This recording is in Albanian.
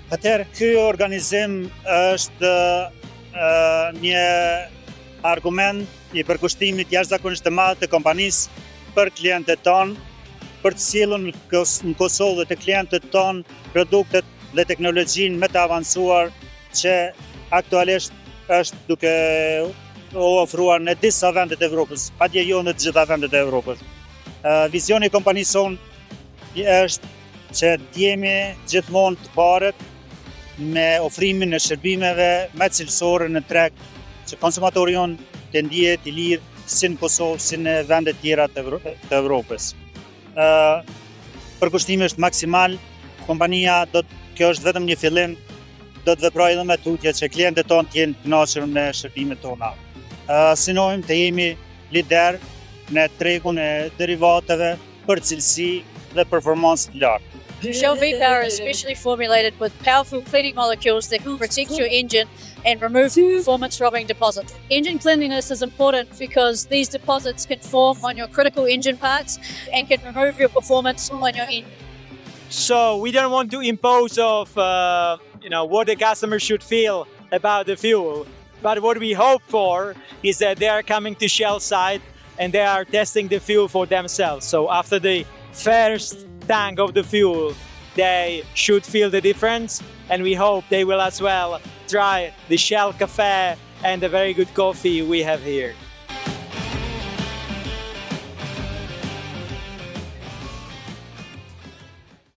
Atëherë, ky organizim është një argument i përkushtimit jashtëzakonisht të madh të kompanisë për klientët tonë, për të sjellur në Kosovë dhe të klientët tonë produktet dhe teknologjinë më të avancuar që aktualisht është duke u ofruar në disa vende të Evropës, madje jo në të gjitha vendet e Evropës. Vizioni i kompanisë sonë është që të jemi gjithmonë të parët me ofrimin e shërbimeve më cilësore në treg, që konsumatori jonë të ndihet i lirë si në Kosovë, si në vendet tjera të Evropës. Përkushtimi është maksimal, kompania kjo është vetëm një fillim, do të veprojë edhe me tutje që klientët tonë të jenë të kënaqur me shërbimet tona. Synojmë të jemi lider në tregun e derivateve për cilësi dhe performancë të lartë. Shell V-Power is specially formulated with powerful cleaning molecules that can protect your engine and remove performance-robbing deposits. Engine cleanliness is important because these deposits can form on your critical engine parts and can remove your performance on your engine. So we don't want to impose what the customer should feel about the fuel, but what we hope for is that they are coming to Shell site and they are testing the fuel for themselves. So after the first tank of the fuel, they should feel the difference, and we hope they will as well try the Shell Cafe and the very good coffee we have here.